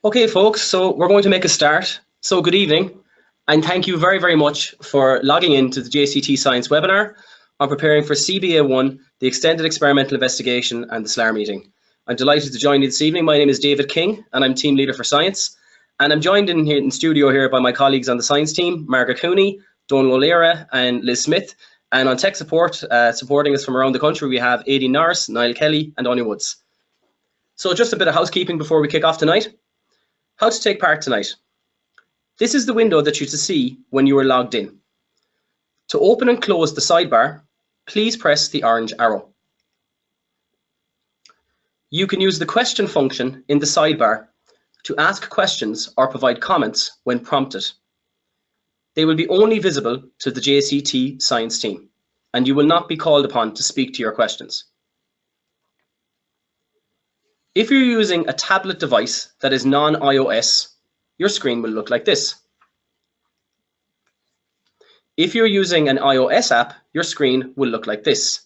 Okay, folks, so we're going to make a start. So good evening, and thank you very, very much for logging into the JCT Science webinar on preparing for CBA1, the Extended Experimental Investigation and the SLAR meeting. I'm delighted to join you this evening. My name is David King, and I'm Team Leader for Science. And I'm joined in here in studio here by my colleagues on the Science team, Margaret Cooney, Donal O'Leary, and Liz Smith. And on tech support, supporting us from around the country, we have Aidan Norris, Niall Kelly, and Anya Woods. So just a bit of housekeeping before we kick off tonight. How to take part tonight. This is the window that you see when you are logged in. To open and close the sidebar, please press the orange arrow. You can use the question function in the sidebar to ask questions or provide comments when prompted. They will be only visible to the JCT Science team, and you will not be called upon to speak to your questions. If you're using a tablet device that is non-iOS, your screen will look like this. If you're using an iOS app, your screen will look like this.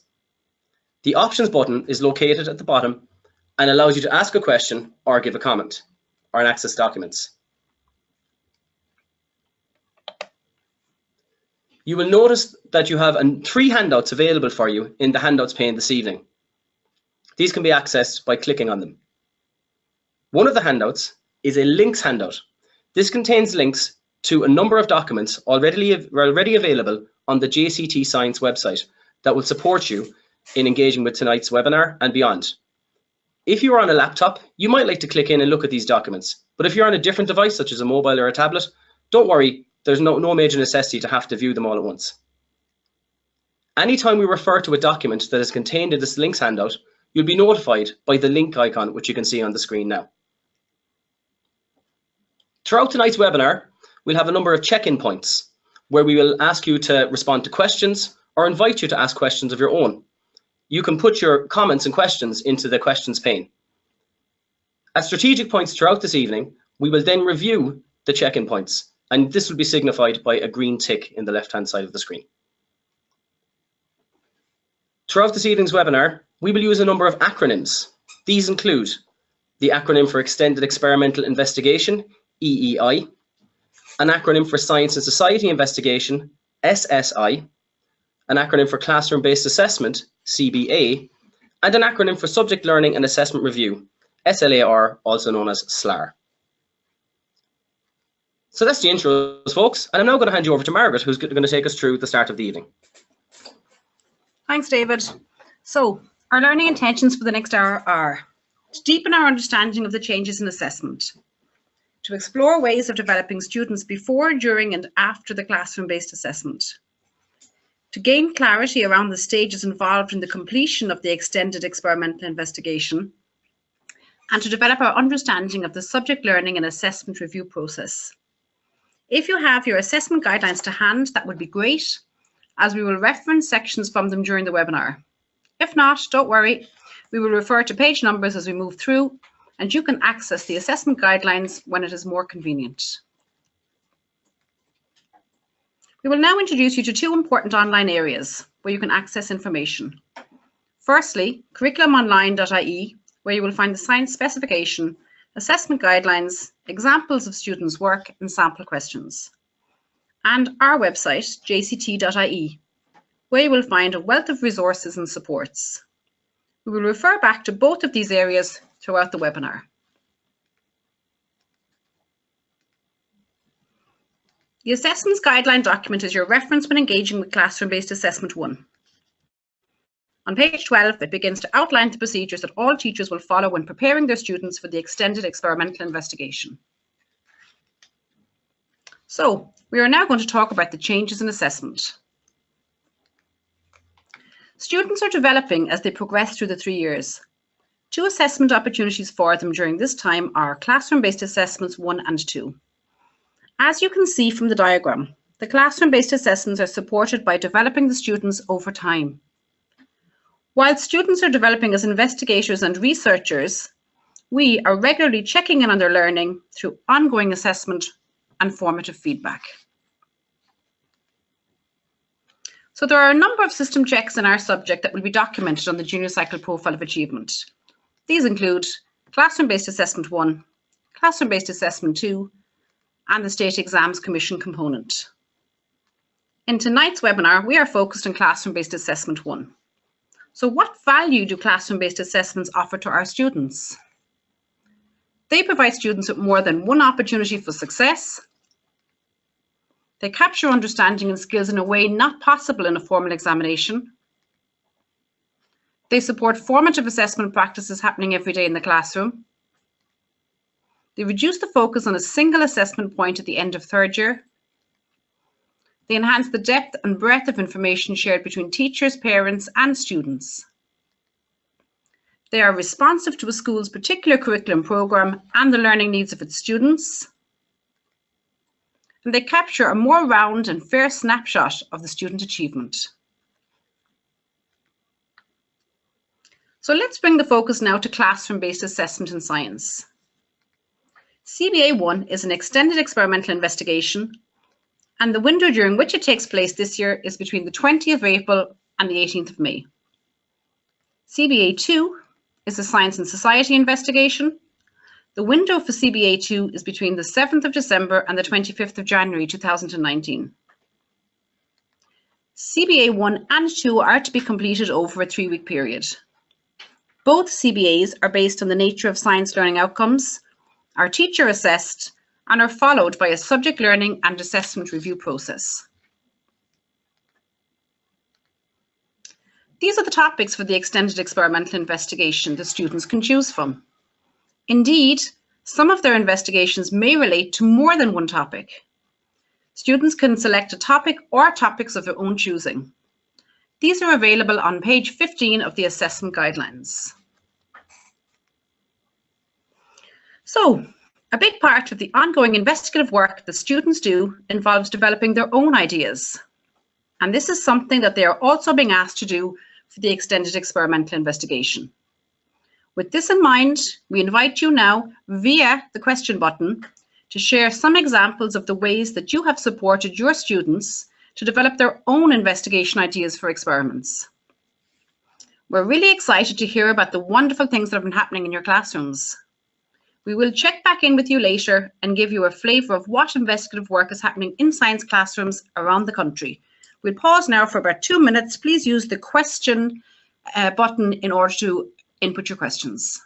The options button is located at the bottom and allows you to ask a question or give a comment or access documents. You will notice that you have 3 handouts available for you in the handouts pane this evening. These can be accessed by clicking on them. One of the handouts is a links handout. This contains links to a number of documents already available on the JCT Science website that will support you in engaging with tonight's webinar and beyond. If you are on a laptop, you might like to click in and look at these documents, but if you're on a different device, such as a mobile or a tablet, don't worry, there's no major necessity to have to view them all at once. Anytime we refer to a document that is contained in this links handout, you'll be notified by the link icon, which you can see on the screen now. Throughout tonight's webinar, we'll have a number of check-in points where we will ask you to respond to questions or invite you to ask questions of your own. You can put your comments and questions into the questions pane. At strategic points throughout this evening, we will then review the check-in points, and this will be signified by a green tick in the left-hand side of the screen. Throughout this evening's webinar, we will use a number of acronyms. These include the acronym for Extended Experimental Investigation, EEI, an acronym for Science and Society Investigation, SSI, an acronym for Classroom-Based Assessment, CBA, and an acronym for Subject Learning and Assessment Review, SLAR, also known as SLAR. So that's the intros, folks, and I'm now going to hand you over to Margaret, who's going to take us through the start of the evening. Thanks, David. So, our learning intentions for the next hour are to deepen our understanding of the changes in assessment, to explore ways of developing students before, during, and after the classroom-based assessment, to gain clarity around the stages involved in the completion of the extended experimental investigation, and to develop our understanding of the subject learning and assessment review process. If you have your assessment guidelines to hand, that would be great, as we will reference sections from them during the webinar. If not, don't worry, we will refer to page numbers as we move through, and you can access the assessment guidelines when it is more convenient. We will now introduce you to 2 important online areas where you can access information. Firstly, curriculumonline.ie, where you will find the science specification, assessment guidelines, examples of students' work, and sample questions. And our website, jct.ie, where you will find a wealth of resources and supports. We will refer back to both of these areas throughout the webinar. The Assessments Guideline document is your reference when engaging with Classroom-Based Assessment 1. On page 12, it begins to outline the procedures that all teachers will follow when preparing their students for the extended experimental investigation. So, we are now going to talk about the changes in assessment. Students are developing as they progress through the 3 years. 2 assessment opportunities for them during this time are Classroom-Based Assessments 1 and 2. As you can see from the diagram, the classroom-based assessments are supported by developing the students over time. While students are developing as investigators and researchers, we are regularly checking in on their learning through ongoing assessment and formative feedback. So there are a number of system checks in our subject that will be documented on the Junior Cycle Profile of Achievement. These include Classroom-Based Assessment 1, Classroom-based assessment 2, and the State Exams Commission component. In tonight's webinar, we are focused on classroom-based assessment 1. So what value do classroom-based assessments offer to our students? They provide students with more than one opportunity for success. They capture understanding and skills in a way not possible in a formal examination. They support formative assessment practices happening every day in the classroom. They reduce the focus on a single assessment point at the end of third year. They enhance the depth and breadth of information shared between teachers, parents, and students. They are responsive to a school's particular curriculum program and the learning needs of its students. And they capture a more round and fair snapshot of the student achievement. So let's bring the focus now to classroom-based assessment in science. CBA 1 is an extended experimental investigation, and the window during which it takes place this year is between the 20th of April and the 18th of May. CBA 2 is a science and society investigation. The window for CBA 2 is between the 7th of December and the 25th of January 2019. CBA 1 and 2 are to be completed over a 3-week period. Both CBAs are based on the nature of science learning outcomes, are teacher assessed, and are followed by a subject learning and assessment review process. These are the topics for the extended experimental investigation the students can choose from. Indeed, some of their investigations may relate to more than one topic. Students can select a topic or topics of their own choosing. These are available on page 15 of the assessment guidelines. So, a big part of the ongoing investigative work that students do involves developing their own ideas. And this is something that they are also being asked to do for the extended experimental investigation. With this in mind, we invite you now via the question button to share some examples of the ways that you have supported your students to develop their own investigation ideas for experiments. We're really excited to hear about the wonderful things that have been happening in your classrooms. We will check back in with you later and give you a flavour of what investigative work is happening in science classrooms around the country. We'll pause now for about 2 minutes. Please use the question button in order to input your questions.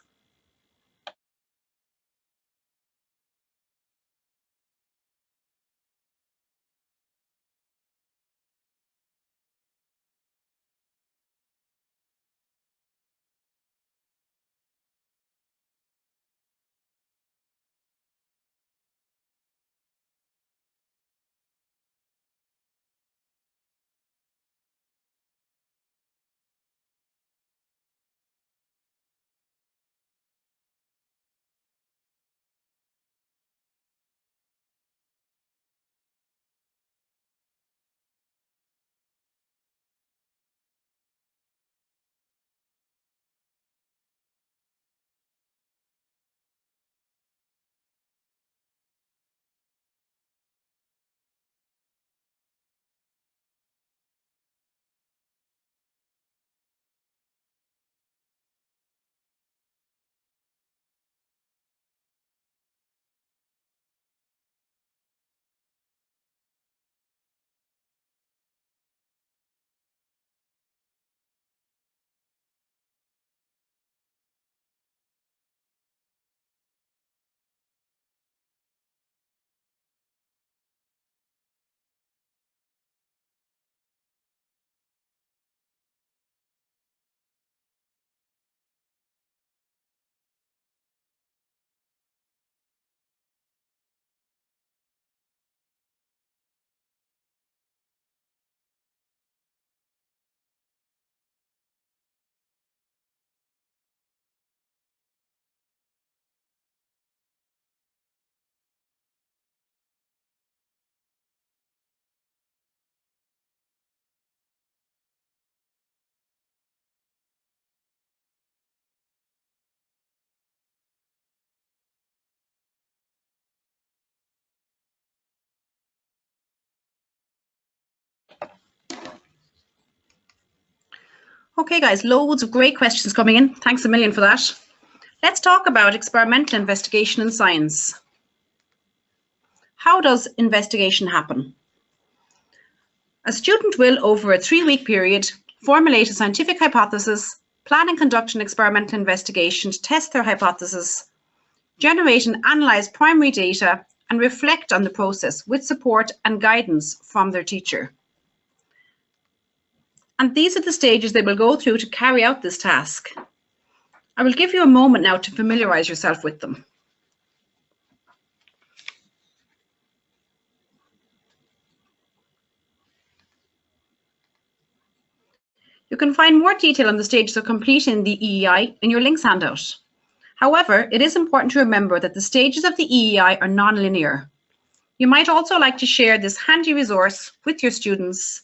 Okay, guys, loads of great questions coming in. Thanks a million for that. Let's talk about experimental investigation in science. How does investigation happen? A student will, over a 3-week period, formulate a scientific hypothesis, plan and conduct an experimental investigation to test their hypothesis, generate and analyze primary data, and reflect on the process with support and guidance from their teacher. And these are the stages they will go through to carry out this task. I will give you a moment now to familiarize yourself with them. You can find more detail on the stages of completing the EEI in your links handout. However, it is important to remember that the stages of the EEI are non-linear. You might also like to share this handy resource with your students,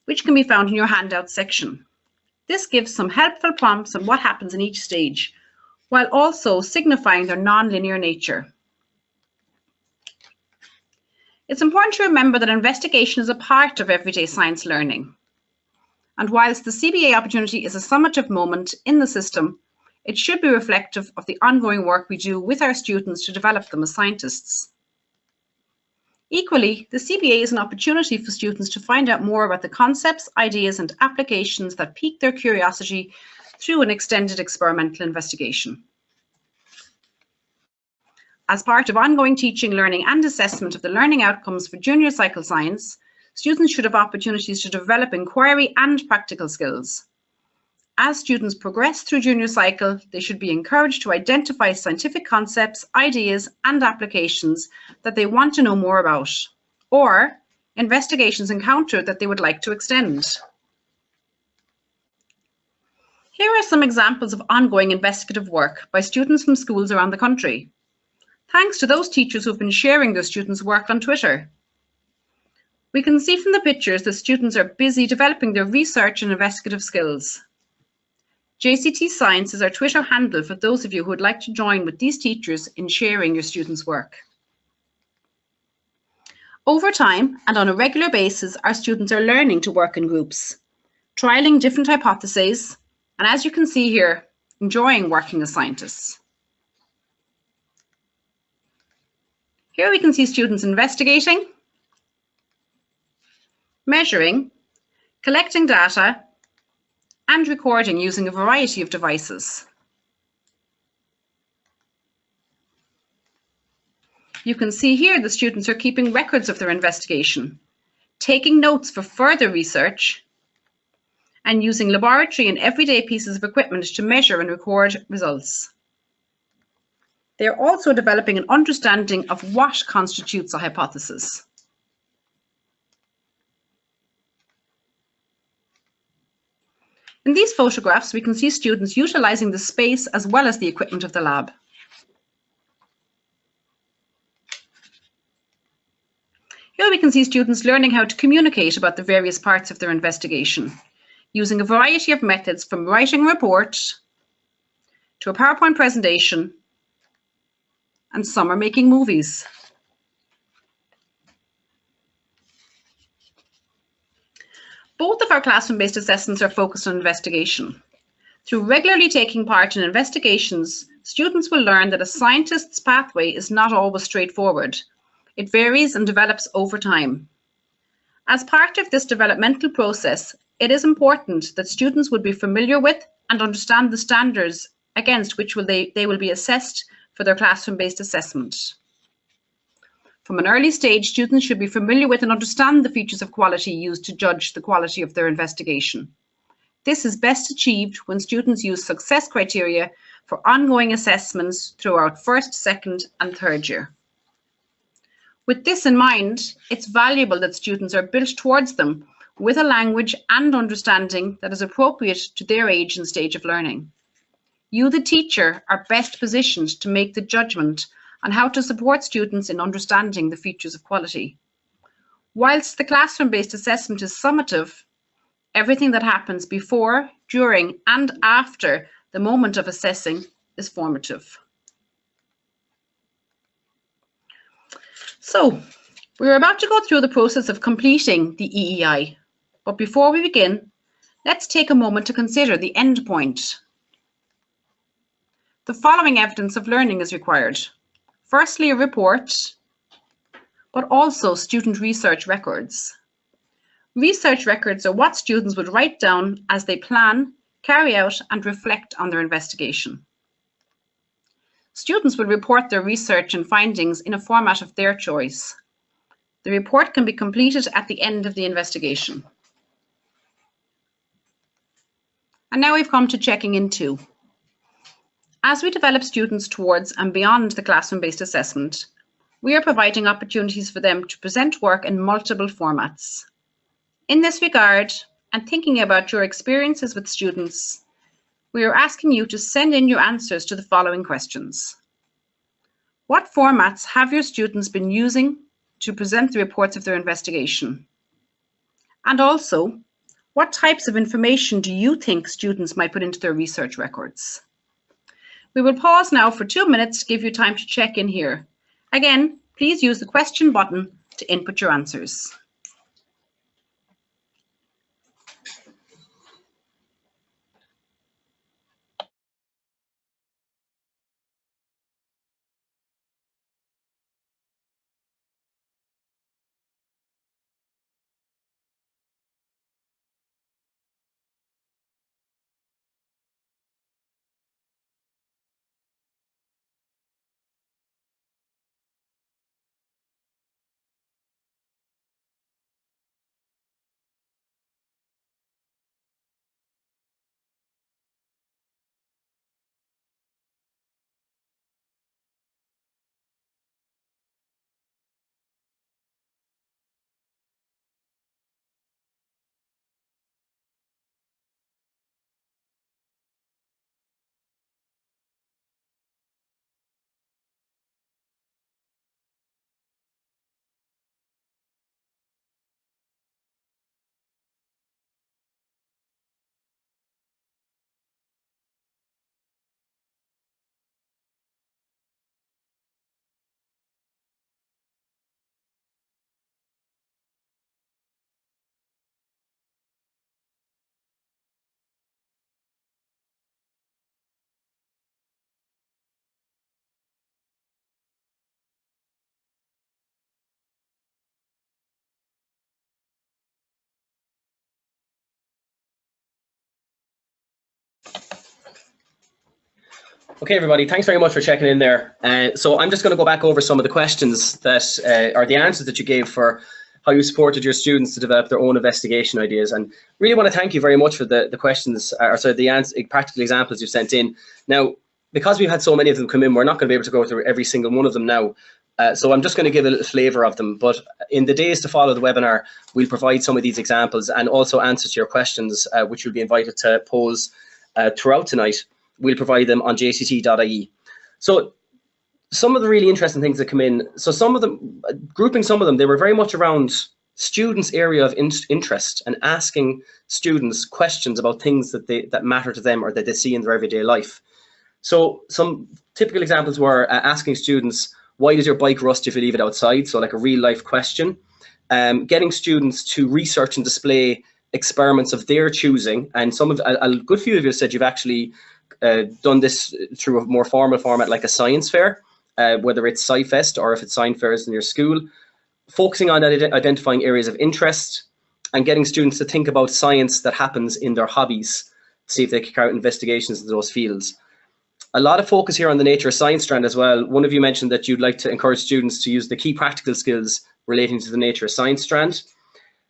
which can be found in your handout section. This gives some helpful prompts on what happens in each stage, while also signifying their non-linear nature. It's important to remember that investigation is a part of everyday science learning. And whilst the CBA opportunity is a summative moment in the system, it should be reflective of the ongoing work we do with our students to develop them as scientists. Equally, the CBA is an opportunity for students to find out more about the concepts, ideas, and applications that pique their curiosity through an extended experimental investigation. As part of ongoing teaching, learning, and assessment of the learning outcomes for junior cycle science, students should have opportunities to develop inquiry and practical skills. As students progress through junior cycle, they should be encouraged to identify scientific concepts, ideas, and applications that they want to know more about, or investigations encountered that they would like to extend. Here are some examples of ongoing investigative work by students from schools around the country. Thanks to those teachers who have been sharing their students' work on Twitter. We can see from the pictures that students are busy developing their research and investigative skills. JCT Science is our Twitter handle for those of you who would like to join with these teachers in sharing your students' work. Over time and on a regular basis, our students are learning to work in groups, trialing different hypotheses, and as you can see here, enjoying working as scientists. Here we can see students investigating, measuring, collecting data, and recording using a variety of devices. You can see here the students are keeping records of their investigation, taking notes for further research, and using laboratory and everyday pieces of equipment to measure and record results. They are also developing an understanding of what constitutes a hypothesis. In these photographs, we can see students utilizing the space as well as the equipment of the lab. Here we can see students learning how to communicate about the various parts of their investigation, using a variety of methods from writing a report to a PowerPoint presentation, and some are making movies. Both of our classroom-based assessments are focused on investigation. Through regularly taking part in investigations, students will learn that a scientist's pathway is not always straightforward. It varies and develops over time. As part of this developmental process, it is important that students would be familiar with and understand the standards against which they will be assessed for their classroom-based assessment. From an early stage, students should be familiar with and understand the features of quality used to judge the quality of their investigation. This is best achieved when students use success criteria for ongoing assessments throughout first, second, and third year. With this in mind, it's valuable that students are built towards them with a language and understanding that is appropriate to their age and stage of learning. You, the teacher, are best positioned to make the judgment on how to support students in understanding the features of quality. Whilst the classroom-based assessment is summative, everything that happens before, during, and after the moment of assessing is formative. So, we're about to go through the process of completing the EEI, but before we begin, let's take a moment to consider the end point. The following evidence of learning is required. Firstly, a report, but also student research records. Research records are what students would write down as they plan, carry out, and reflect on their investigation. Students will report their research and findings in a format of their choice. The report can be completed at the end of the investigation. And now we've come to checking in 2. As we develop students towards and beyond the classroom-based assessment, we are providing opportunities for them to present work in multiple formats. In this regard, and thinking about your experiences with students, we are asking you to send in your answers to the following questions. What formats have your students been using to present the reports of their investigation? And also, what types of information do you think students might put into their research records? We will pause now for 2 minutes to give you time to check in here. Again, please use the question button to input your answers. Okay, everybody, thanks very much for checking in there. So I'm just going to go back over some of the questions that are the answers that you gave for how you supported your students to develop their own investigation ideas. And really want to thank you very much for the questions, or sorry, the practical examples you sent in. Now, because we've had so many of them come in, we're not going to be able to go through every single one of them now. So I'm just going to give a little flavour of them. But in the days to follow the webinar, we'll provide some of these examples and also answers to your questions, which you'll be invited to pose throughout tonight. We'll provide them on jct.ie. So some of the really interesting things that come in, so some of them, grouping some of them, they were very much around students' area of interest and asking students questions about things that matter to them or that they see in their everyday life. So some typical examples were asking students, why does your bike rust if you leave it outside? So like a real life question. Getting students to research and display experiments of their choosing, and some of a good few of you said you've actually done this through a more formal format like a science fair, whether it's SciFest or if it's science fairs in your school, focusing on identifying areas of interest and getting students to think about science that happens in their hobbies, see if they can carry out investigations in those fields. A lot of focus here on the nature of science strand as well. One of you mentioned that you'd like to encourage students to use the key practical skills relating to the nature of science strand.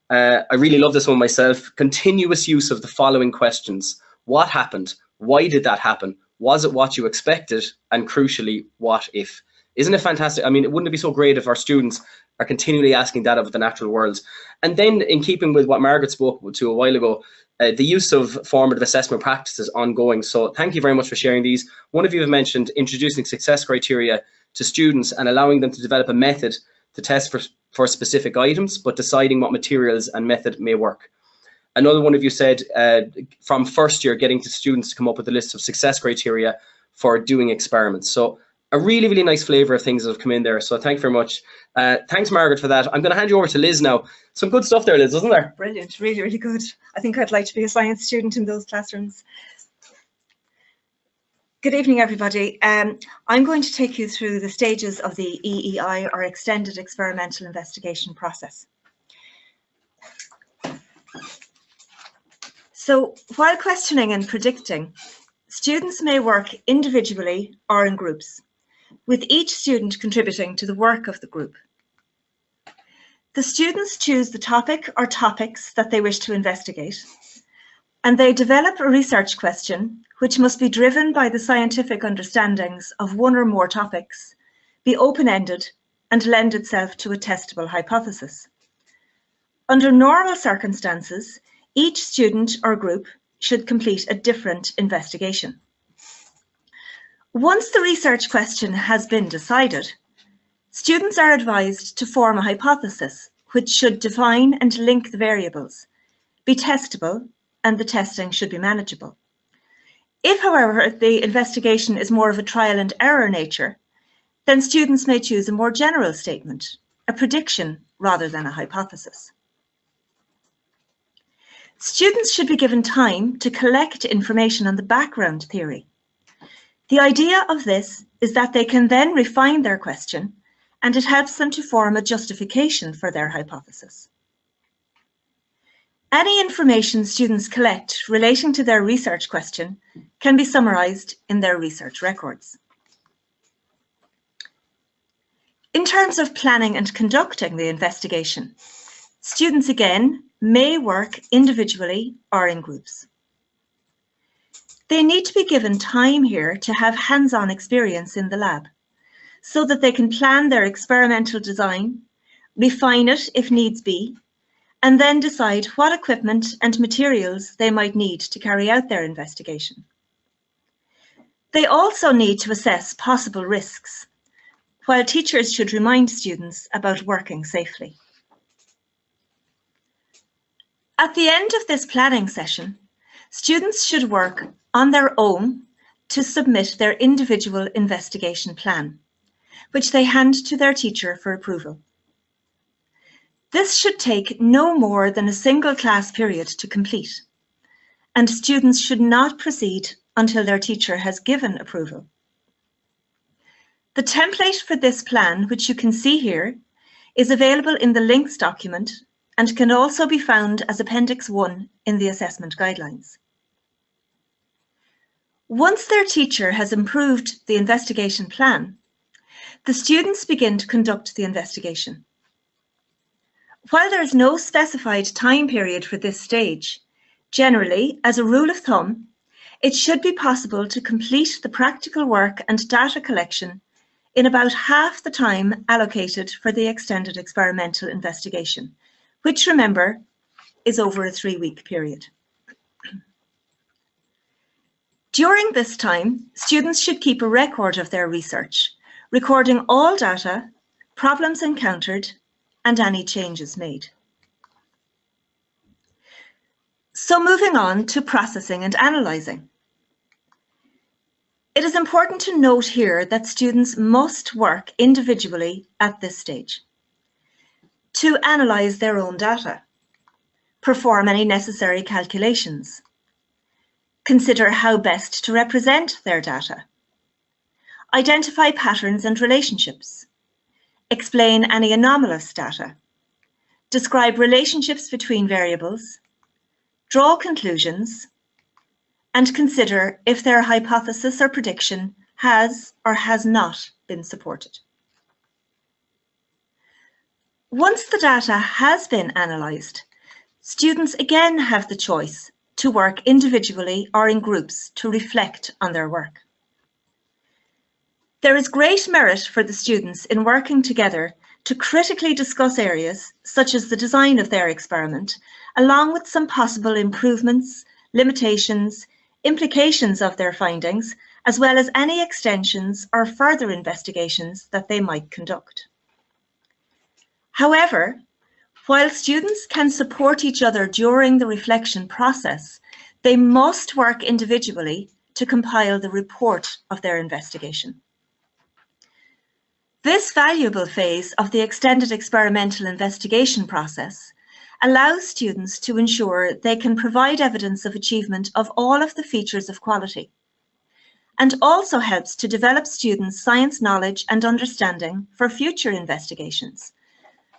I really love this one myself. Continuous use of the following questions. What happened? Why did that happen? Was it what you expected? And crucially, what if? Isn't it fantastic? I mean, wouldn't it be so great if our students are continually asking that of the natural world? And then in keeping with what Margaret spoke to a while ago, the use of formative assessment practices ongoing. So thank you very much for sharing these. One of you have mentioned introducing success criteria to students and allowing them to develop a method to test for specific items, but deciding what materials and method may work. Another one of you said from first year, getting to students to come up with a list of success criteria for doing experiments. So a really, really nice flavour of things that have come in there. So thank you very much. Thanks, Margaret, for that. I'm going to hand you over to Liz now. Some good stuff there, Liz, wasn't there? Brilliant, really, really good. I think I'd like to be a science student in those classrooms. Good evening, everybody. I'm going to take you through the stages of the EEI, or Extended Experimental Investigation process. So, while questioning and predicting, students may work individually or in groups, with each student contributing to the work of the group. The students choose the topic or topics that they wish to investigate, and they develop a research question which must be driven by the scientific understandings of one or more topics, be open-ended, and lend itself to a testable hypothesis. Under normal circumstances, each student or group should complete a different investigation. Once the research question has been decided, students are advised to form a hypothesis which should define and link the variables, be testable, and the testing should be manageable. If, however, the investigation is more of a trial and error nature, then students may choose a more general statement, a prediction rather than a hypothesis. Students should be given time to collect information on the background theory. The idea of this is that they can then refine their question, and it helps them to form a justification for their hypothesis. Any information students collect relating to their research question can be summarised in their research records. In terms of planning and conducting the investigation, students again may work individually or in groups. They need to be given time here to have hands-on experience in the lab, so that they can plan their experimental design, refine it if needs be, and then decide what equipment and materials they might need to carry out their investigation. They also need to assess possible risks, while teachers should remind students about working safely. At the end of this planning session, students should work on their own to submit their individual investigation plan, which they hand to their teacher for approval. This should take no more than a single class period to complete, and students should not proceed until their teacher has given approval. The template for this plan, which you can see here, is available in the links document and can also be found as Appendix 1 in the assessment guidelines. Once their teacher has approved the investigation plan, the students begin to conduct the investigation. While there is no specified time period for this stage, generally, as a rule of thumb, it should be possible to complete the practical work and data collection in about half the time allocated for the extended experimental investigation, which, remember, is over a 3-week period. During this time, students should keep a record of their research, recording all data, problems encountered, and any changes made. So moving on to processing and analysing. It is important to note here that students must work individually at this stage to analyse their own data, perform any necessary calculations, consider how best to represent their data, identify patterns and relationships, explain any anomalous data, describe relationships between variables, draw conclusions, and consider if their hypothesis or prediction has or has not been supported. Once the data has been analysed, students again have the choice to work individually or in groups to reflect on their work. There is great merit for the students in working together to critically discuss areas such as the design of their experiment, along with some possible improvements, limitations, implications of their findings, as well as any extensions or further investigations that they might conduct. However, while students can support each other during the reflection process, they must work individually to compile the report of their investigation. This valuable phase of the extended experimental investigation process allows students to ensure they can provide evidence of achievement of all of the features of quality, and also helps to develop students' science knowledge and understanding for future investigations.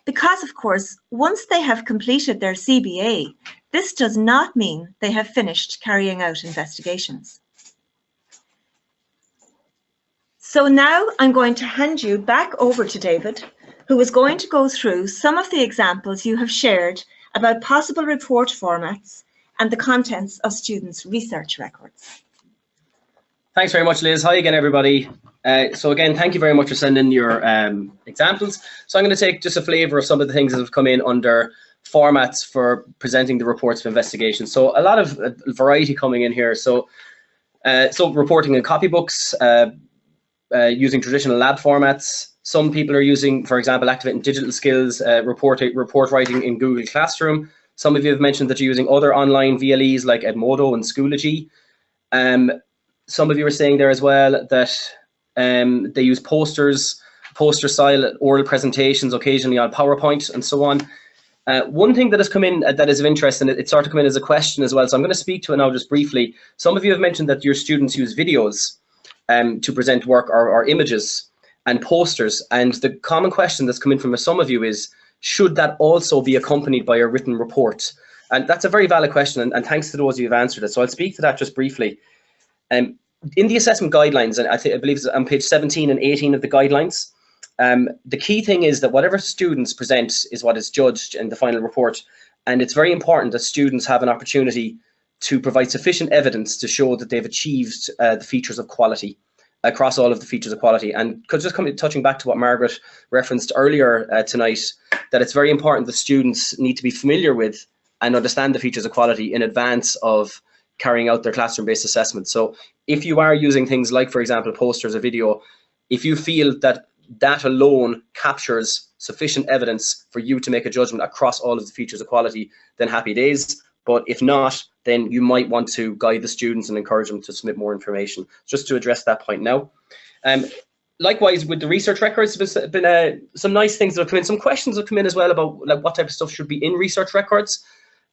Because, of course, once they have completed their CBA, this does not mean they have finished carrying out investigations. So now I'm going to hand you back over to David, who is going to go through some of the examples you have shared about possible report formats and the contents of students' research records. Thanks very much, Liz. Hi again, everybody. So again, thank you very much for sending your examples. So I'm going to take just a flavour of some of the things that have come in under formats for presenting the reports of investigation. So a lot of variety coming in here. So reporting in copybooks, using traditional lab formats. Some people are using, for example, activating digital skills, report writing in Google Classroom. Some of you have mentioned that you're using other online VLEs like Edmodo and Schoology. Some of you were saying there as well that they use posters, poster style oral presentations, occasionally on PowerPoint and so on. One thing that has come in that is of interest, and it started to come in as a question as well, so I'm going to speak to it now just briefly. Some of you have mentioned that your students use videos to present work, or images and posters, and the common question that's come in from some of you is, should that also be accompanied by a written report? And that's a very valid question, and thanks to those of you who have answered it. So I'll speak to that just briefly. In the assessment guidelines, and I believe it's on page 17 and 18 of the guidelines, the key thing is that whatever students present is what is judged in the final report, and it's very important that students have an opportunity to provide sufficient evidence to show that they've achieved the features of quality across all of the features of quality. And touching back to what Margaret referenced earlier tonight, that it's very important that students need to be familiar with and understand the features of quality in advance of carrying out their classroom-based assessment. So if you are using things like, for example, posters or video, if you feel that that alone captures sufficient evidence for you to make a judgment across all of the features of quality, then happy days. But if not, then you might want to guide the students and encourage them to submit more information, just to address that point now. Likewise, with the research records, there's been some nice things that have come in. Some questions have come in as well about like what type of stuff should be in research records,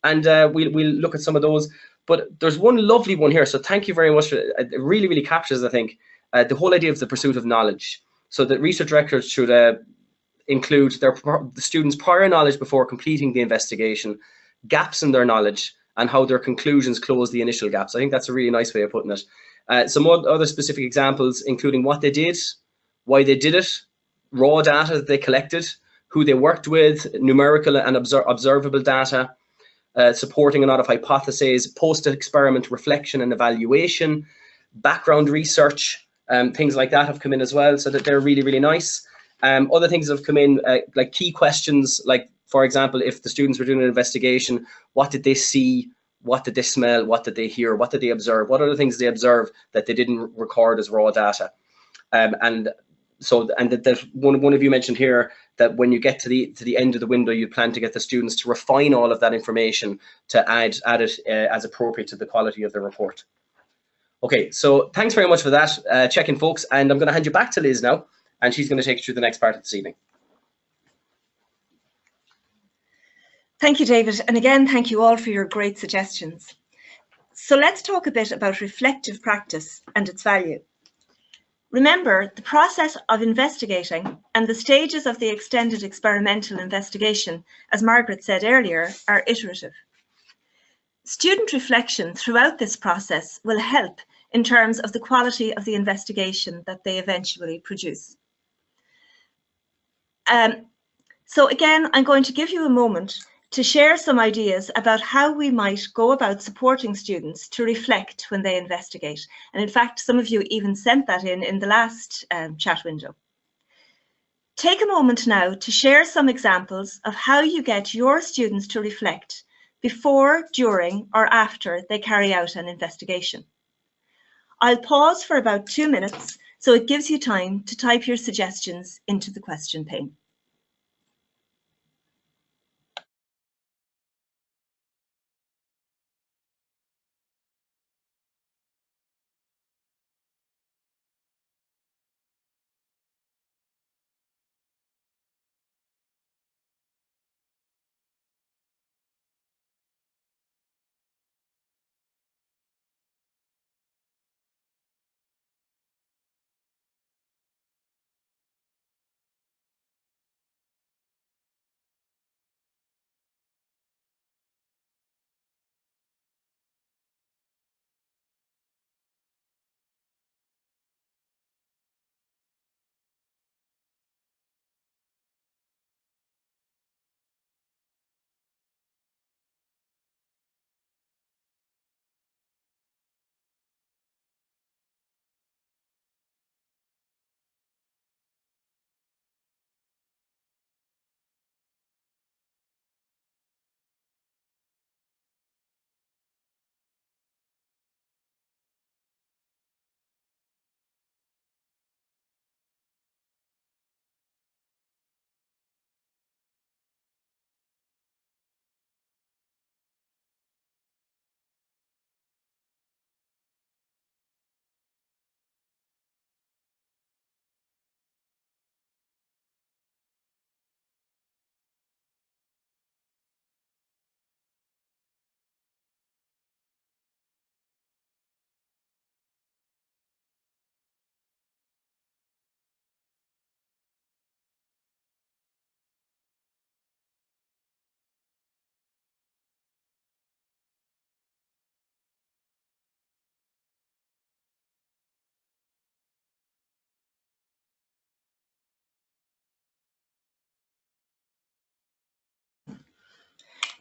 and we'll look at some of those. But there's one lovely one here, so thank you very much. It really, really captures, I think, the whole idea of the pursuit of knowledge. So that research records should include the students' prior knowledge before completing the investigation, gaps in their knowledge, and how their conclusions close the initial gaps. I think that's a really nice way of putting it. Some other specific examples, including what they did, why they did it, raw data that they collected, who they worked with, numerical and observable data, supporting a lot of hypotheses, post-experiment reflection and evaluation, background research, things like that have come in as well, so that they're really, really nice. Other things have come in, like key questions, like, for example, if the students were doing an investigation, what did they see, what did they smell, what did they hear, what did they observe, what are the things they observe that they didn't record as raw data? And that one of you mentioned here that when you get to the end of the window, you plan to get the students to refine all of that information to add it as appropriate to the quality of the report. Okay, so thanks very much for that check-in, folks, and I'm going to hand you back to Liz now, and she's going to take you through the next part of this evening. Thank you, David, and again, thank you all for your great suggestions. So let's talk a bit about reflective practice and its value. Remember, the process of investigating and the stages of the extended experimental investigation, as Margaret said earlier, are iterative. Student reflection throughout this process will help in terms of the quality of the investigation that they eventually produce. So again, I'm going to give you a moment to share some ideas about how we might go about supporting students to reflect when they investigate. And in fact, some of you even sent that in the last chat window. Take a moment now to share some examples of how you get your students to reflect before, during, or after they carry out an investigation. I'll pause for about 2 minutes, so it gives you time to type your suggestions into the question pane.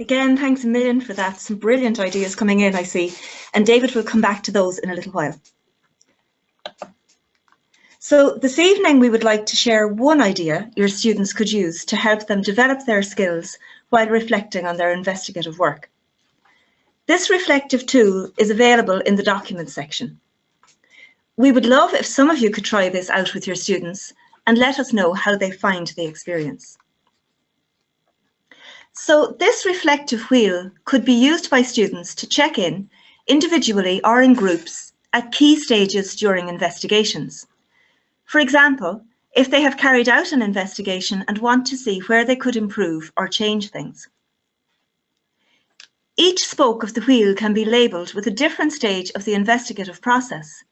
Again, thanks a million for that. Some brilliant ideas coming in, I see. And David will come back to those in a little while. So this evening, we would like to share one idea your students could use to help them develop their skills while reflecting on their investigative work. This reflective tool is available in the Documents section. We would love if some of you could try this out with your students and let us know how they find the experience. So this reflective wheel could be used by students to check in individually or in groups at key stages during investigations. For example, if they have carried out an investigation and want to see where they could improve or change things. Each spoke of the wheel can be labelled with a different stage of the investigative process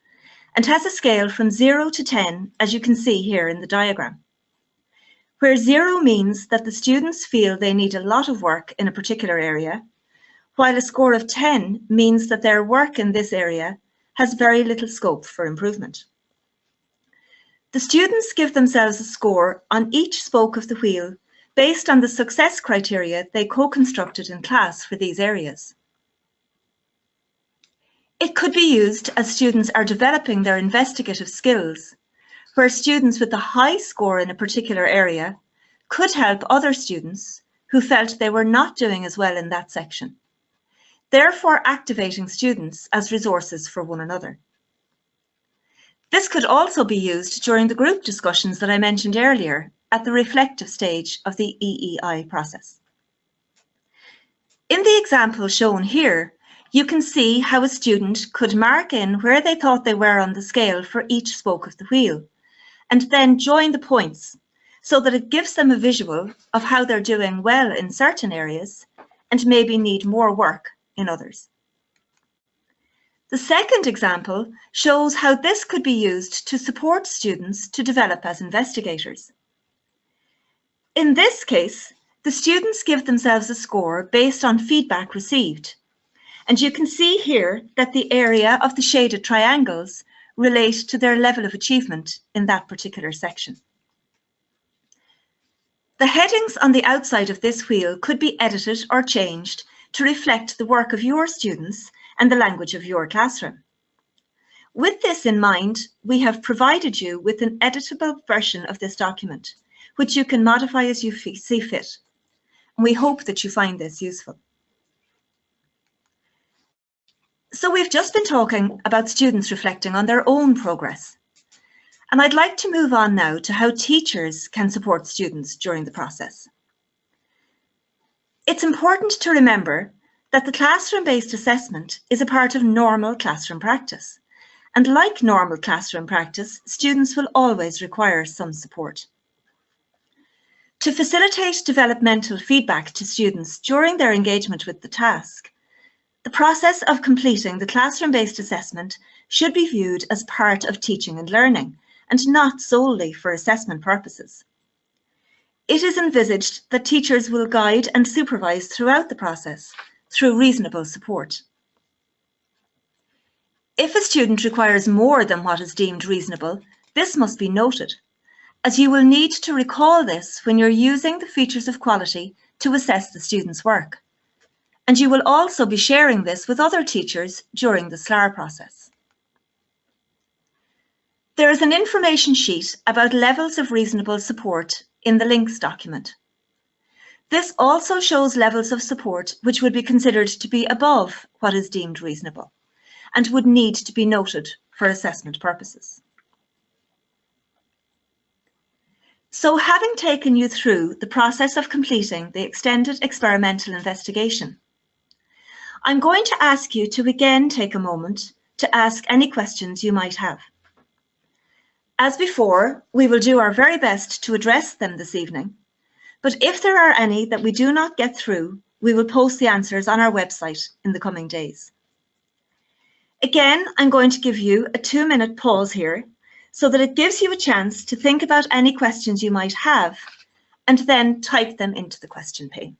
and has a scale from 0 to 10, as you can see here in the diagram, where 0 means that the students feel they need a lot of work in a particular area, while a score of 10 means that their work in this area has very little scope for improvement. The students give themselves a score on each spoke of the wheel based on the success criteria they co-constructed in class for these areas. It could be used as students are developing their investigative skills, where students with a high score in a particular area could help other students who felt they were not doing as well in that section, therefore activating students as resources for one another. This could also be used during the group discussions that I mentioned earlier at the reflective stage of the EEI process. In the example shown here, you can see how a student could mark in where they thought they were on the scale for each spoke of the wheel, and then join the points so that it gives them a visual of how they're doing well in certain areas and maybe need more work in others. The second example shows how this could be used to support students to develop as investigators. In this case, the students give themselves a score based on feedback received. And you can see here that the area of the shaded triangles relate to their level of achievement in that particular section. The headings on the outside of this wheel could be edited or changed to reflect the work of your students and the language of your classroom. With this in mind, we have provided you with an editable version of this document, which you can modify as you see fit. And we hope that you find this useful. So we've just been talking about students reflecting on their own progress. And I'd like to move on now to how teachers can support students during the process. It's important to remember that the classroom-based assessment is a part of normal classroom practice. And like normal classroom practice, students will always require some support. To facilitate developmental feedback to students during their engagement with the task, the process of completing the classroom-based assessment should be viewed as part of teaching and learning, and not solely for assessment purposes. It is envisaged that teachers will guide and supervise throughout the process through reasonable support. If a student requires more than what is deemed reasonable, this must be noted, as you will need to recall this when you're using the features of quality to assess the student's work. And you will also be sharing this with other teachers during the SLAR process. There is an information sheet about levels of reasonable support in the links document. This also shows levels of support which would be considered to be above what is deemed reasonable and would need to be noted for assessment purposes. So having taken you through the process of completing the extended experimental investigation, I'm going to ask you to again take a moment to ask any questions you might have. As before, we will do our very best to address them this evening, but if there are any that we do not get through, we will post the answers on our website in the coming days. Again, I'm going to give you a 2-minute pause here so that it gives you a chance to think about any questions you might have and then type them into the question pane.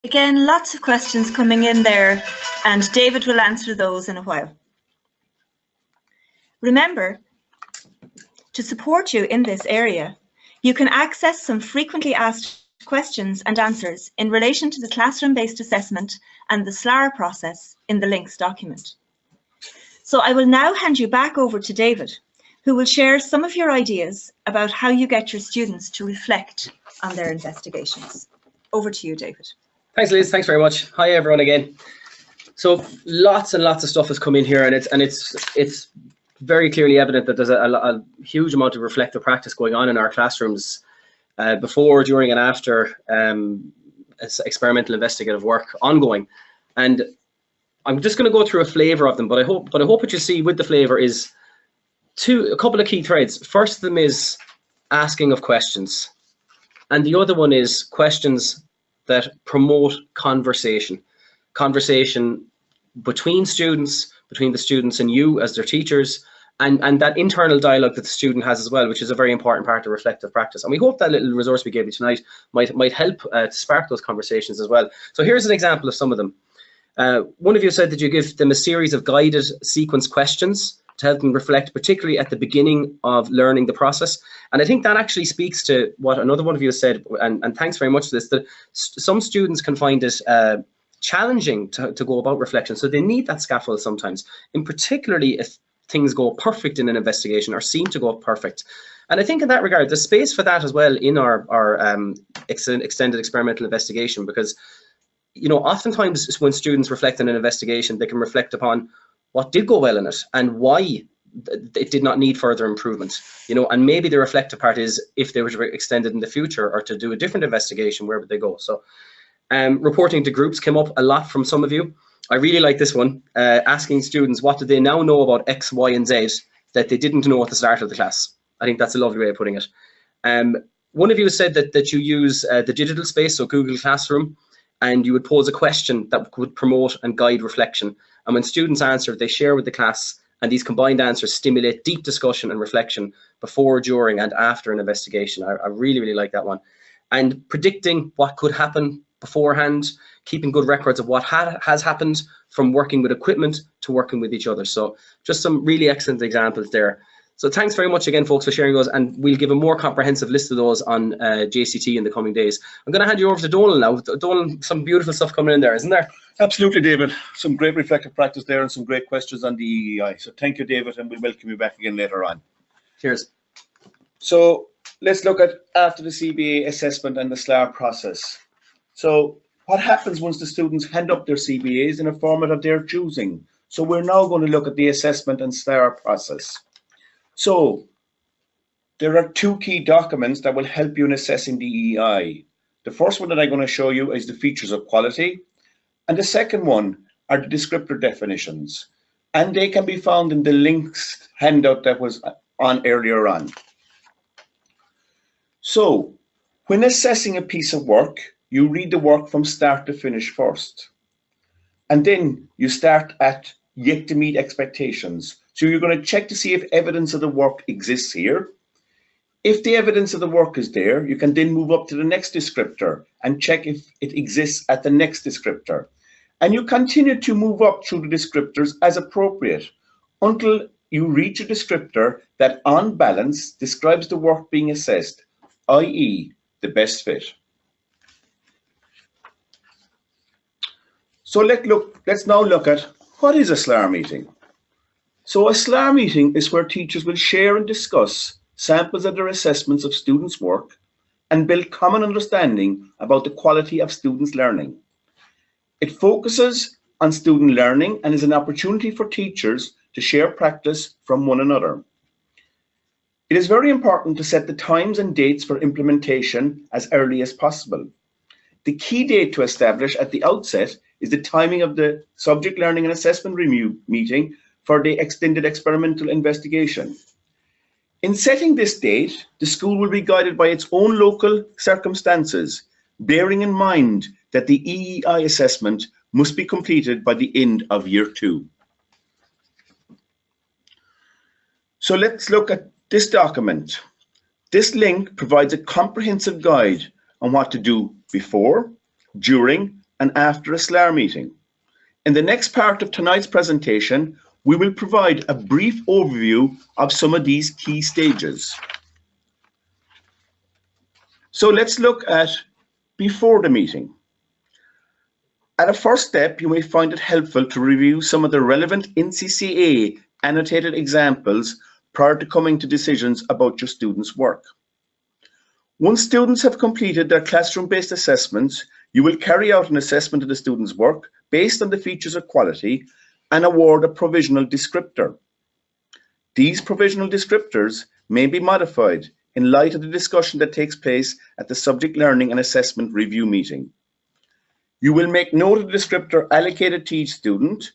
Again, lots of questions coming in there, and David will answer those in a while. Remember, to support you in this area, you can access some frequently asked questions and answers in relation to the classroom-based assessment and the SLAR process in the links document. So I will now hand you back over to David, who will share some of your ideas about how you get your students to reflect on their investigations. Over to you, David. Thanks, Liz. Thanks very much. Hi, everyone, again. So lots and lots of stuff has come in here, and it's very clearly evident that there's a huge amount of reflective practice going on in our classrooms before, during, and after experimental investigative work ongoing. And I'm just going to go through a flavour of them, but I hope what you see with the flavour is a couple of key threads. First of them is asking of questions, and the other one is questions that promote conversation between students, between the students and you as their teachers, and that internal dialogue that the student has as well, which is a very important part of reflective practice. And we hope that little resource we gave you tonight might help to spark those conversations as well. So here's an example of some of them. One of you said that you give them a series of guided sequence questions to help them reflect, particularly at the beginning of learning the process. And I think that actually speaks to what another one of you said, and thanks very much for this, that some students can find it challenging to go about reflection. So they need that scaffold sometimes, and particularly if things go perfect in an investigation or seem to go perfect. And I think in that regard, there's space for that as well in our extended experimental investigation, because oftentimes when students reflect on an investigation, they can reflect upon what did go well in it and why it did not need further improvement. And maybe the reflective part is if they were to extend it in the future or to do a different investigation, where would they go? So reporting to groups came up a lot from some of you. I really like this one, asking students what do they now know about X, Y, and Z that they didn't know at the start of the class. I think that's a lovely way of putting it. One of you said that you use the digital space, so Google Classroom, and you would pose a question that would promote and guide reflection. And when students answer, they share with the class, and these combined answers stimulate deep discussion and reflection before, during, and after an investigation. I really, really like that one. And predicting what could happen beforehand, keeping good records of what has happened, from working with equipment to working with each other. So just some really excellent examples there. So thanks very much again, folks, for sharing those, and we'll give a more comprehensive list of those on JCT in the coming days. I'm going to hand you over to Donal now. Donal, some beautiful stuff coming in there, isn't there? Absolutely, David. Some great reflective practice there and some great questions on the EEI. So thank you, David, and we'll welcome you back again later on. Cheers. So let's look at after the CBA assessment and the SLAR process. So what happens once the students hand up their CBAs in a format of their choosing? So we're now going to look at the assessment and SLAR process. So there are two key documents that will help you in assessing the EEI. The first one that I'm going to show you is the features of quality, and the second one are the descriptor definitions, and they can be found in the links handout that was on earlier on. So when assessing a piece of work, you read the work from start to finish first, and then you start at yet to meet expectations. So you're going to check to see if evidence of the work exists here. If the evidence of the work is there, you can then move up to the next descriptor and check if it exists at the next descriptor. And you continue to move up through the descriptors as appropriate until you reach a descriptor that on balance describes the work being assessed, i.e. the best fit. So let's now look at what is a SLAR meeting. So a SLAR meeting is where teachers will share and discuss samples of their assessments of students' work and build common understanding about the quality of students' learning. It focuses on student learning and is an opportunity for teachers to share practice from one another. It is very important to set the times and dates for implementation as early as possible. The key date to establish at the outset is the timing of the subject learning and assessment review meeting for the extended experimental investigation. In setting this date, the school will be guided by its own local circumstances, bearing in mind that the EEI assessment must be completed by the end of year 2. So let's look at this document. This link provides a comprehensive guide on what to do before, during, and after a SLAR meeting. In the next part of tonight's presentation, we will provide a brief overview of some of these key stages. So let's look at before the meeting. At a first step, you may find it helpful to review some of the relevant NCCA annotated examples prior to coming to decisions about your students' work. Once students have completed their classroom-based assessments, you will carry out an assessment of the students' work based on the features of quality and award a provisional descriptor. These provisional descriptors may be modified in light of the discussion that takes place at the subject learning and assessment review meeting. You will make note of the descriptor allocated to each student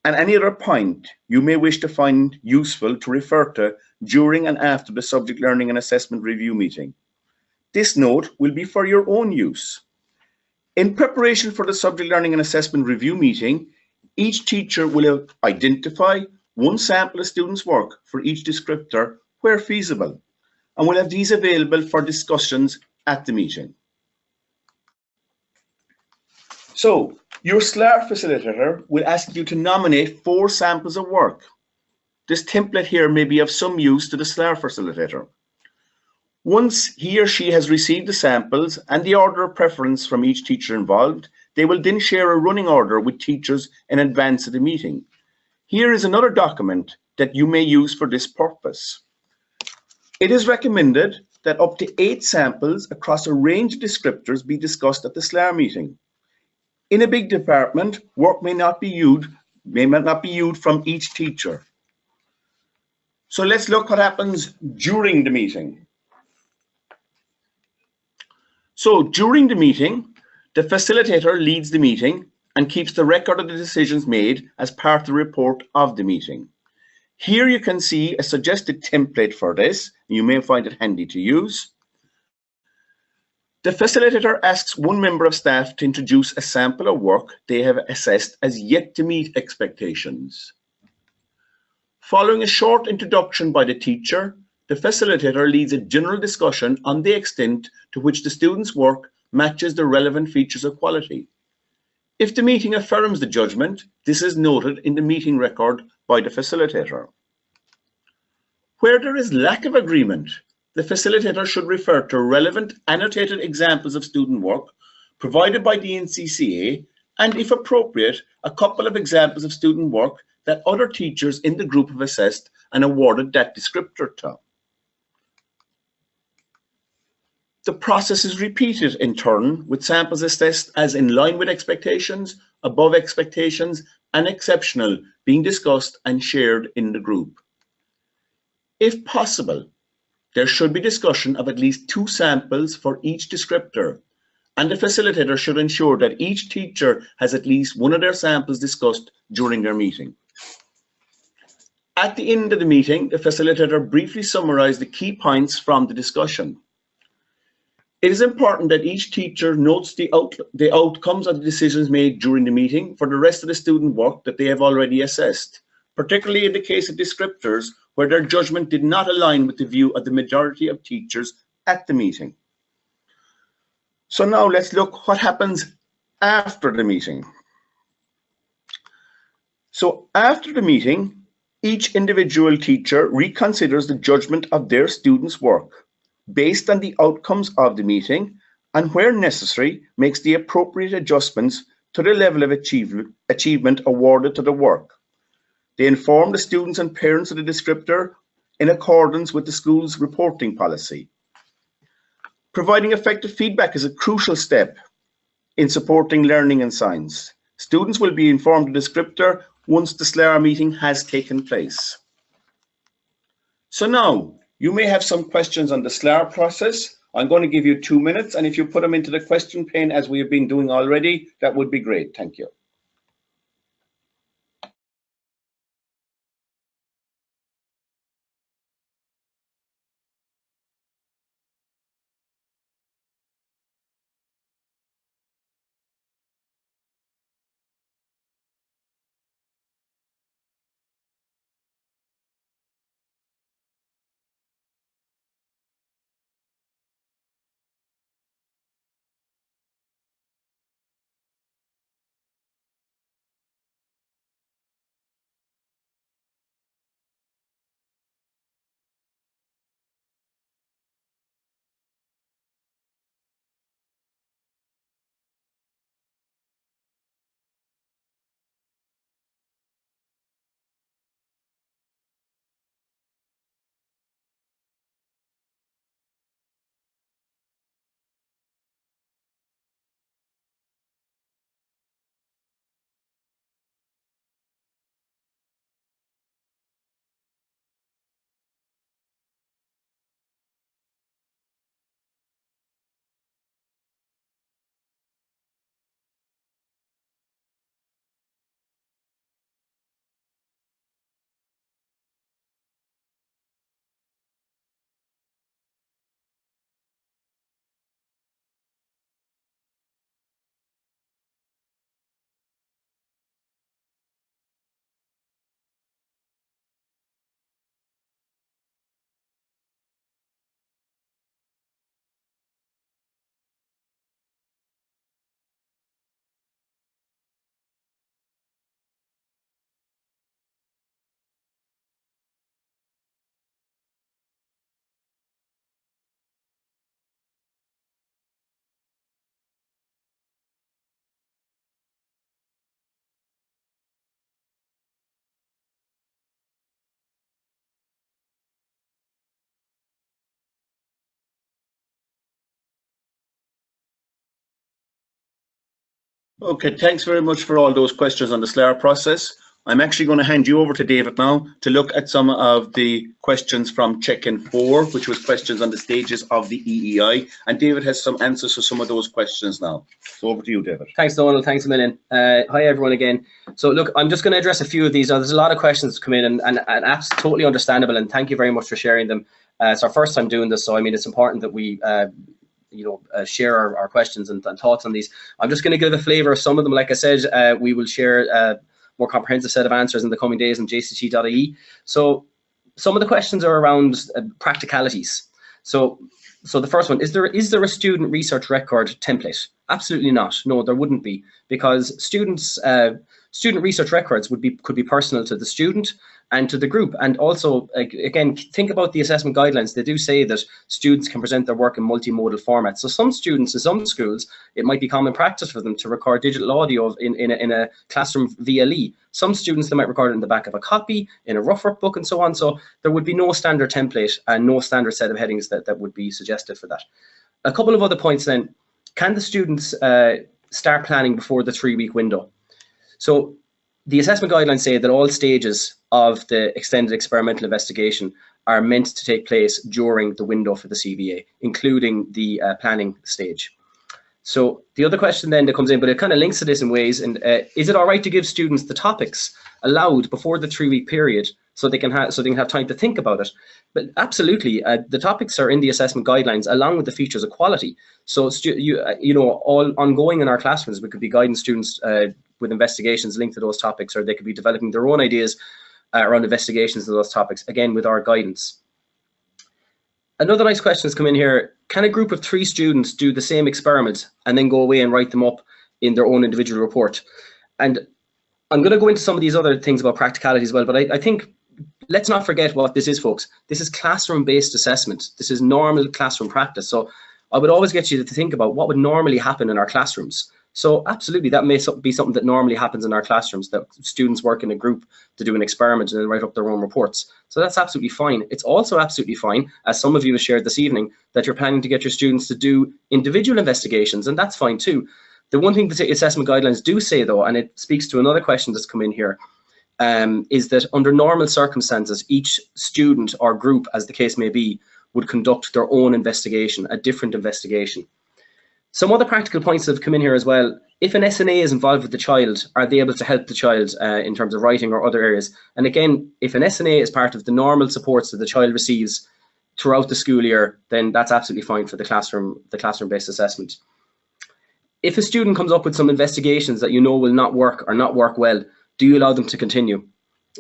and any other point you may wish to find useful to refer to during and after the subject learning and assessment review meeting. This note will be for your own use. In preparation for the subject learning and assessment review meeting, each teacher will identify one sample of students' work for each descriptor where feasible, and will have these available for discussions at the meeting. So, your SLAR facilitator will ask you to nominate 4 samples of work. This template here may be of some use to the SLAR facilitator. Once he or she has received the samples and the order of preference from each teacher involved, they will then share a running order with teachers in advance of the meeting. Here is another document that you may use for this purpose. It is recommended that up to 8 samples across a range of descriptors be discussed at the SLAR meeting. In a big department, work may not be viewed from each teacher. So let's look what happens during the meeting. So during the meeting, the facilitator leads the meeting and keeps the record of the decisions made as part of the report of the meeting. Here you can see a suggested template for this. You may find it handy to use. The facilitator asks one member of staff to introduce a sample of work they have assessed as yet to meet expectations. Following a short introduction by the teacher, the facilitator leads a general discussion on the extent to which the student's work matches the relevant features of quality. If the meeting affirms the judgment, this is noted in the meeting record by the facilitator. Where there is lack of agreement, the facilitator should refer to relevant annotated examples of student work provided by the NCCA and, if appropriate, a couple of examples of student work that other teachers in the group have assessed and awarded that descriptor to. The process is repeated in turn, with samples assessed as in line with expectations, above expectations, and exceptional being discussed and shared in the group. If possible, there should be discussion of at least 2 samples for each descriptor, and the facilitator should ensure that each teacher has at least one of their samples discussed during their meeting. At the end of the meeting, the facilitator briefly summarizes the key points from the discussion. It is important that each teacher notes the outcomes of the decisions made during the meeting for the rest of the student work that they have already assessed, particularly in the case of descriptors where their judgment did not align with the view of the majority of teachers at the meeting. So now let's look what happens after the meeting. So after the meeting, each individual teacher reconsiders the judgment of their students' work based on the outcomes of the meeting and, where necessary, makes the appropriate adjustments to the level of achievement awarded to the work. They inform the students and parents of the descriptor in accordance with the school's reporting policy. Providing effective feedback is a crucial step in supporting learning in science. Students will be informed of the descriptor once the SLAR meeting has taken place. So now, you may have some questions on the SLAR process. I'm going to give you 2 minutes, and if you put them into the question pane as we have been doing already, that would be great. Thank you. Okay, thanks very much for all those questions on the SLAR process. I'm actually going to hand you over to David now to look at some of the questions from check-in 4, which was questions on the stages of the EEI. And David has some answers to some of those questions now. So over to you, David. Thanks, Donald. Thanks a million. Hi, everyone, again. So look, I'm just going to address a few of these. Now, there's a lot of questions come in, and that's totally understandable. And thank you very much for sharing them. It's our first time doing this, so I mean, it's important that we share our questions and thoughts on these. I'm just going to give a flavour of some of them. Like I said, we will share more comprehensive set of answers in the coming days on jct.ie. So some of the questions are around practicalities. So the first one, is there a student research record template? Absolutely not. No, there wouldn't be, because student research records could be personal to the student and to the group. And also, again, think about the assessment guidelines. They do say that students can present their work in multimodal formats. So some students in some schools, it might be common practice for them to record digital audio in a classroom VLE. Some students, they might record it in the back of a copy, in a rough workbook, and so on. So there would be no standard template and no standard set of headings that would be suggested for that. A couple of other points then. Can the students start planning before the 3-week window? So the assessment guidelines say that all stages of the extended experimental investigation are meant to take place during the window for the CBA, including the planning stage. So the other question then that comes in, but it kind of links to this in ways, and is it all right to give students the topics allowed before the 3-week period so they can have time to think about it? But absolutely, the topics are in the assessment guidelines along with the features of quality. So all ongoing in our classrooms, we could be guiding students with investigations linked to those topics, or they could be developing their own ideas around investigations of those topics, again with our guidance. Another nice question has come in here. Can a group of 3 students do the same experiment and then go away and write them up in their own individual report? And I'm going to go into some of these other things about practicality as well, but I think let's not forget what this is, folks. This is classroom-based assessment. This is normal classroom practice. So I would always get you to think about what would normally happen in our classrooms. So absolutely, that may be something that normally happens in our classrooms, that students work in a group to do an experiment and then write up their own reports. So that's absolutely fine. It's also absolutely fine, as some of you have shared this evening, that you're planning to get your students to do individual investigations, and that's fine too. The one thing the assessment guidelines do say, though, and it speaks to another question that's come in here, is that under normal circumstances, each student or group, as the case may be, would conduct their own investigation, a different investigation. Some other practical points that have come in here as well. If an SNA is involved with the child, are they able to help the child in terms of writing or other areas? And again, if an SNA is part of the normal supports that the child receives throughout the school year, then that's absolutely fine for the classroom-based assessment. If a student comes up with some investigations that you know will not work or not work well, do you allow them to continue?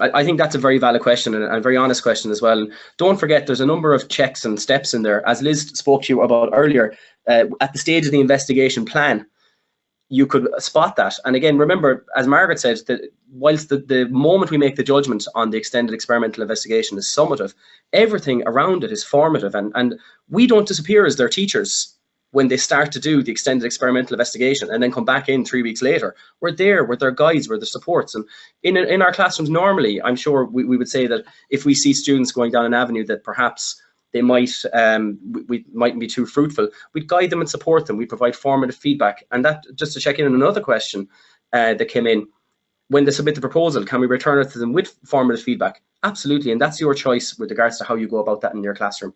I think that's a very valid question and a very honest question as well. And don't forget, there's a number of checks and steps in there. As Liz spoke to you about earlier, at the stage of the investigation plan, you could spot that. And again, remember, as Margaret said, that whilst the moment we make the judgment on the extended experimental investigation is summative, everything around it is formative. And we don't disappear as their teachers when they start to do the extended experimental investigation and then come back in 3 weeks later. We're there, we're their guides, we're their supports. And in our classrooms normally, I'm sure we would say that if we see students going down an avenue that perhaps they mightn't be too fruitful, we'd guide them and support them. We provide formative feedback. And that, just to check in on another question that came in, when they submit the proposal, can we return it to them with formative feedback? Absolutely, and that's your choice with regards to how you go about that in your classroom.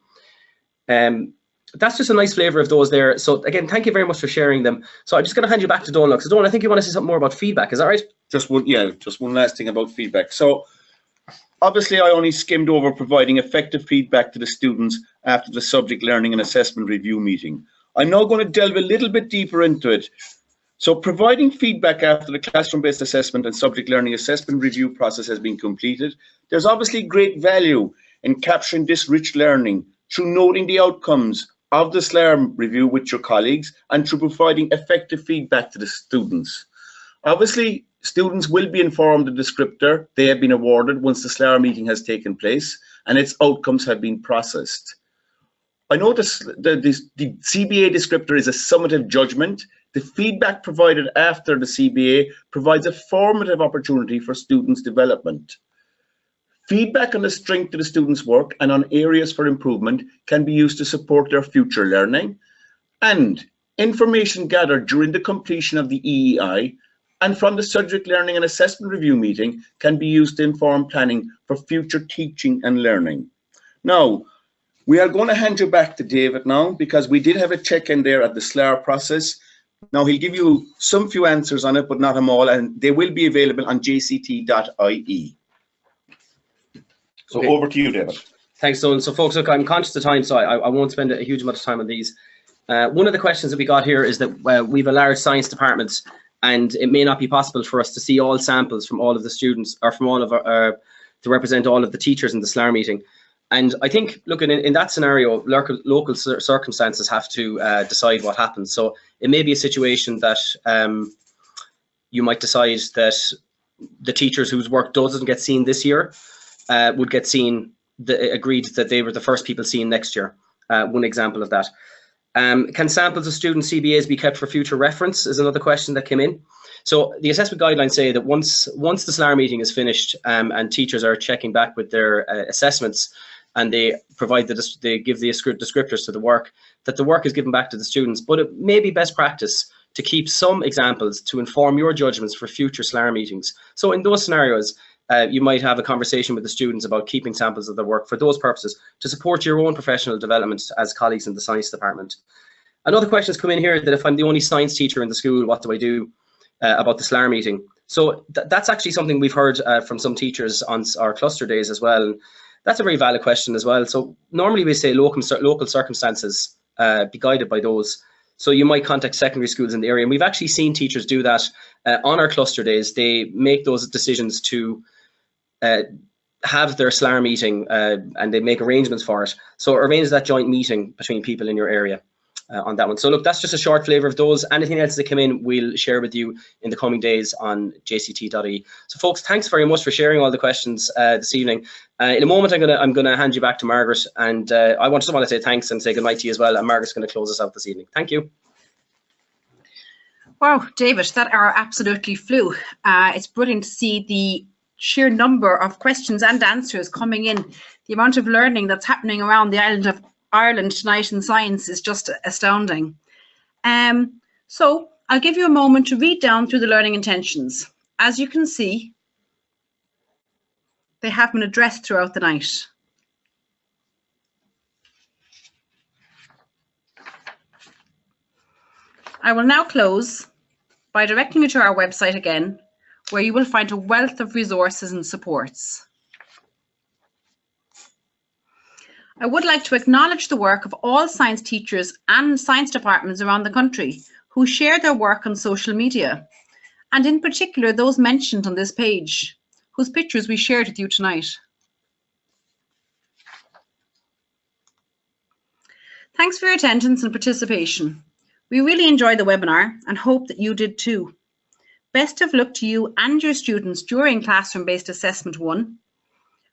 That's just a nice flavour of those there. So again, thank you very much for sharing them. So I'm just going to hand you back to Donald. So Donald, I think you want to say something more about feedback. Is that right? Just one last thing about feedback. So obviously, I only skimmed over providing effective feedback to the students after the subject learning and assessment review meeting. I'm now going to delve a little bit deeper into it. So providing feedback after the classroom-based assessment and subject learning assessment review process has been completed. There's obviously great value in capturing this rich learning through noting the outcomes of the SLAR review with your colleagues and through providing effective feedback to the students. Obviously, students will be informed of the descriptor they have been awarded once the SLAR meeting has taken place and its outcomes have been processed. I know the CBA descriptor is a summative judgment. The feedback provided after the CBA provides a formative opportunity for students' development. Feedback on the strength of the students' work and on areas for improvement can be used to support their future learning. And Information gathered during the completion of the EEI and from the subject learning and assessment review meeting can be used to inform planning for future teaching and learning. Now, we are going to hand you back to David now, because we did have a check-in there at the SLAR process. Now, he'll give you some few answers on it, but not them all, and they will be available on jct.ie. So Okay. over to you, David. Thanks, Donald. So folks, look, I'm conscious of time, so I won't spend a huge amount of time on these. One of the questions that we got here is that we've a large science department, and it may not be possible for us to see all samples from all of the students, or from all of our, to represent all of the teachers in the SLAR meeting. And I think, look, in that scenario, local circumstances have to decide what happens. So it may be a situation that you might decide that the teachers whose work doesn't get seen this year would get seen, agreed that they were the first people seen next year. One example of that. Can samples of student CBAs be kept for future reference is another question that came in. So the assessment guidelines say that once the SLAR meeting is finished and teachers are checking back with their assessments, and they provide they give the descriptors to the work, that the work is given back to the students. But it may be best practice to keep some examples to inform your judgments for future SLAR meetings. So in those scenarios, you might have a conversation with the students about keeping samples of their work for those purposes to support your own professional development as colleagues in the science department. Another question has come in here that if I'm the only science teacher in the school, what do I do about the SLAR meeting? So that's actually something we've heard from some teachers on our cluster days as well. That's a very valid question as well. So normally we say local circumstances, be guided by those. So you might contact secondary schools in the area. And we've actually seen teachers do that on our cluster days. They make those decisions to have their SLAR meeting and they make arrangements for it. So arrange that joint meeting between people in your area on that one. So look, that's just a short flavour of those. Anything else that came in, we'll share with you in the coming days on jct.ie. So folks, thanks very much for sharing all the questions this evening. In a moment, I'm gonna hand you back to Margaret, and I just want to say thanks and say good night to you as well. And Margaret's going to close us out this evening. Thank you. Wow, David, that hour absolutely flew. It's brilliant to see the sheer number of questions and answers coming in. The amount of learning that's happening around the island of Ireland tonight in science is just astounding. So I'll give you a moment to read down through the learning intentions. As you can see, they have been addressed throughout the night. I will now close by directing you to our website again, where you will find a wealth of resources and supports. I would like to acknowledge the work of all science teachers and science departments around the country who share their work on social media, and in particular those mentioned on this page, whose pictures we shared with you tonight. Thanks for your attendance and participation. We really enjoyed the webinar and hope that you did too. Best of luck to you and your students during Classroom-Based Assessment 1.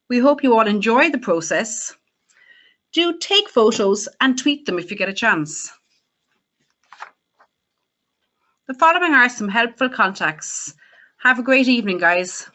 We hope you all enjoy the process. Do take photos and tweet them if you get a chance. The following are some helpful contacts. Have a great evening, guys.